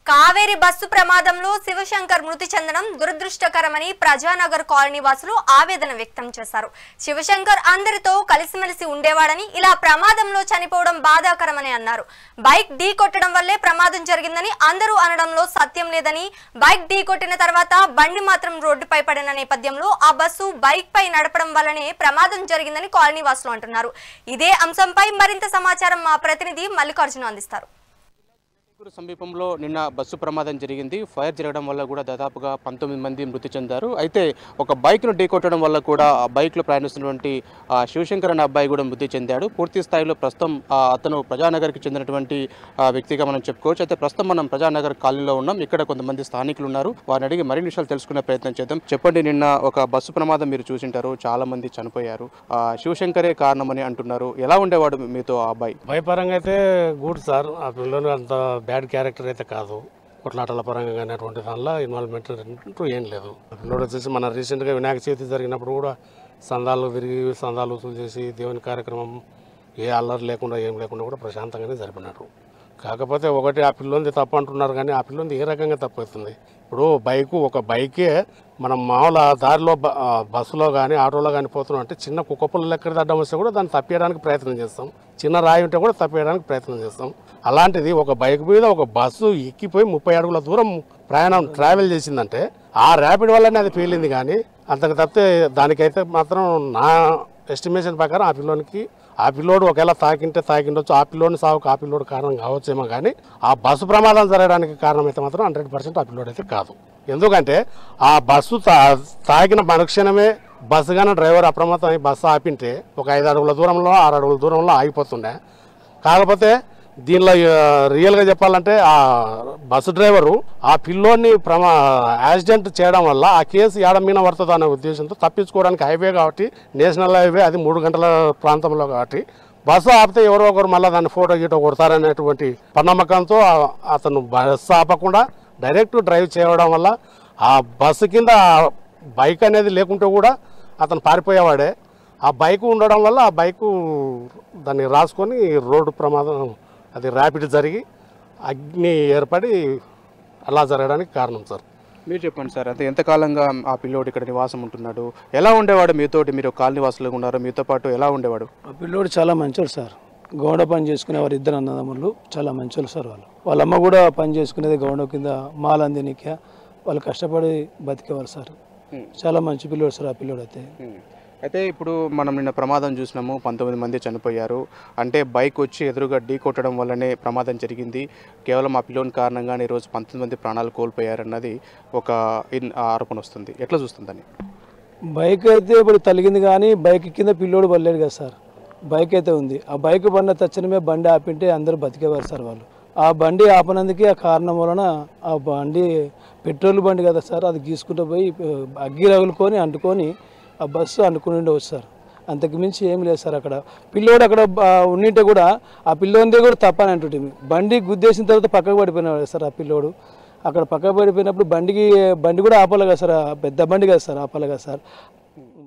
Kaveri bus ప్రమాదంలో శివశంకర్ మృతి చెందడం దురదృష్టకరమని ప్రజానగర్ కాలనీ వాసులు ఆవేదన వ్యక్తం చేశారు. శివశంకర్ అందరితో కలిసిమెలిసి ఉండేవాడని, ఇలా ప్రమాదంలో చనిపోవడం బాధాకరమని అన్నారు. బైక్ ఢీ కొట్టడం వల్లే ప్రమాదం జరిగిందని అందరూ అనడంలో సత్యం లేదని, బైక్ ఢీ కొట్టిన తర్వాత బండి మాత్రం రోడ్డుపై పడిన నేపథ్యంలో ఆ బస్సు బైక్ పై నడపడం వల్లనే ప్రమాదం జరిగిందని కాలనీ వాసులు అంటున్నారు. ఇదే అంశంపై మరింత సమాచారం మా ప్రతినిధి మల్లికార్జున అందిస్తారు. సమీపంలో నిన్న బస్సు ప్రమాదం జరిగింది. ఫైర్ జరగడం వల్ల కూడా దాదాపుగా 19 మంది మృతి చెందారు. అయితే ఒక బైక్ను ఢీకొట్టడం వల్ల కూడా ఆ బైక్లో ప్రయాణిస్తున్నటువంటి శివశంకర్ అనే అబ్బాయి కూడా మృతి చెందాడు. పూర్తి స్థాయిలో ప్రస్తుతం అతను ప్రజానగర్కి చెందినటువంటి వ్యక్తిగా మనం చెప్పుకోవచ్చు. అయితే ప్రస్తుతం మనం ప్రజానగర్ కాలనీలో ఉన్నాం. ఇక్కడ కొంతమంది స్థానికులు ఉన్నారు. వారిని అడిగి మరిన్ని విషయాలు తెలుసుకునే ప్రయత్నం చేద్దాం. చెప్పండి, నిన్న ఒక బస్సు ప్రమాదం మీరు చూసింటారు, చాలా మంది చనిపోయారు. శివశంకరే కారణమని అంటున్నారు. ఎలా ఉండేవాడు మీతో ఆ అబ్బాయి? భయపరంగా అయితే గుడ్ సార్, ఆ పిల్లలు అంత బ్యాడ్ క్యారెక్టర్ అయితే కాదు. కొట్లాటల పరంగా కానీ అటువంటి దానిలో ఇన్వాల్వ్మెంట్ అంటూ ఏం లేదు. పిల్లడు వచ్చేసి మన రీసెంట్గా వినాయక చవితి జరిగినప్పుడు కూడా సందాలు విరిగి సందాలు వసూలు చేసి దేవుని కార్యక్రమం ఏ అల్లరి లేకుండా ఏం లేకుండా కూడా ప్రశాంతంగానే జరిపినారు. కాకపోతే ఒకటి ఆ పిల్లోంది తప్పు అంటున్నారు, కానీ ఆ పిల్లోంది ఏ రకంగా తప్పు అవుతుంది? ఇప్పుడు ఒక బైకే మనం మామూలు దారిలో బస్సులో కానీ ఆటోలో కానీ పోతున్నాం అంటే చిన్న కుక్కపుల్ల ఎక్కడికి అడ్డం వస్తే కూడా దాన్ని తప్పేయడానికి ప్రయత్నం చేస్తాం. చిన్న రాయి ఉంటే కూడా తప్పేయడానికి ప్రయత్నం చేస్తాం. అలాంటిది ఒక బైక్ మీద ఒక బస్సు ఎక్కిపోయి 30 అడుగుల దూరం ట్రావెల్ చేసిందంటే ఆ ర్యాపిడ్ వల్లనే అది పేలింది. కానీ అంతకు తప్పితే దానికైతే మాత్రం నా ఎస్టిమేషన్ ప్రకారం ఆ పిల్లోడు ఒకవేళ తాకిండొచ్చు. ఆ పిల్లోని సాగుకు ఆ పిల్లోడు కారణం కావచ్చేమో, కానీ ఆ బస్సు ప్రమాదం జరగడానికి కారణం అయితే మాత్రం 100% ఆ పిల్లోడు అయితే కాదు. ఎందుకంటే ఆ బస్సు తాకిన మరుక్షణమే బస్సు కానీ డ్రైవర్ అప్రమత్తం అయి బస్సు ఆపింటే ఒక 5 అడుగుల దూరంలో 6 అడుగుల దూరంలో ఆగిపోతుండే. కాకపోతే దీనిలో రియల్గా చెప్పాలంటే ఆ బస్సు డ్రైవరు ఆ పిల్లోని యాక్సిడెంట్ చేయడం వల్ల ఆ కేసు ఏడమీన పడుతుంది అనే ఉద్దేశంతో తప్పించుకోవడానికి హైవే కాబట్టి, నేషనల్ హైవే, అది 3 గంటల ప్రాంతంలో కాబట్టి బస్సు ఆపితే ఎవరో ఒకరు మళ్ళీ దాన్ని ఫోటో గీటో కొడతారనేటువంటి నమ్మకంతో అతను బస్సు ఆపకుండా డైరెక్ట్ డ్రైవ్ చేయడం వల్ల ఆ బస్సు కింద బైక్ అనేది లేకుంటే కూడా అతను పారిపోయేవాడే. ఆ బైకు ఉండడం వల్ల ఆ బైకు దాన్ని రాసుకొని రోడ్డు ప్రమాదం అది ర్యాపిడ్ జరిగి అగ్ని ఏర్పడి అలా జరగడానికి కారణం సార్. మీరు చెప్పండి సార్, అంటే ఎంతకాలంగా ఆ పిల్లోడు ఇక్కడ నివాసం ఉంటున్నాడు? ఎలా ఉండేవాడు మీతోటి? మీరు కాలనీ వాసులుగా ఉన్నారు, మీతో పాటు ఎలా ఉండేవాడు? ఆ పిల్లోడు చాలా మంచోడు సార్. గౌడ పని చేసుకునేవారు, 2 అన్నదమ్ములు, చాలా మంచోళ్ళు సార్. వాళ్ళ అమ్మ కూడా పని చేసుకునేది గౌడ కింద మాలందినిక. వాళ్ళు కష్టపడి బతికేవారు సార్. చాలా మంచి పిల్లోడు సార్ ఆ పిల్లోడు అయితే ఇప్పుడు మనం నిన్న ప్రమాదం చూసినాము, 19 మంది చనిపోయారు. అంటే బైక్ వచ్చి ఎదురుగా ఢీ కొట్టడం వల్లనే ప్రమాదం జరిగింది. కేవలం ఆ పిల్లోని కారణంగానే ఈరోజు 19 మంది ప్రాణాలు కోల్పోయారన్నది ఒక ఆరోపణ వస్తుంది. ఎట్లా చూస్తుందని? బైక్ అయితే ఇప్పుడు తలిగింది, కానీ బైక్ కింద పిల్లోడు పడలేడు కదా సార్. బైక్ అయితే ఉంది. ఆ బైక్ పడిన తక్షణమే బండి ఆపింటే అందరూ బతికేవారు సార్. వాళ్ళు ఆ బండి ఆపనందుకే ఆ కారణం వలన ఆ బండి పెట్రోల్ బండి కదా సార్, అది గీసుకుంటూ పోయి అగ్గి రగులుకొని అంటుకొని ఆ బస్సు అనుకుని ఉండవచ్చు సార్. అంతకు మించి ఏం లేదు సార్. అక్కడ పిల్లోడు అక్కడ ఉండింటే కూడా ఆ పిల్లోనిదే కూడా తప్పని అంటుంటే బండి గుద్దేసిన తర్వాత పక్కకు పడిపోయినాడు సార్. ఆ పిల్లోడు అక్కడ పక్కకు పడిపోయినప్పుడు బండి కూడా ఆపాలి కదా సార్. పెద్ద బండి కదా సార్, ఆపాలి కదా సార్.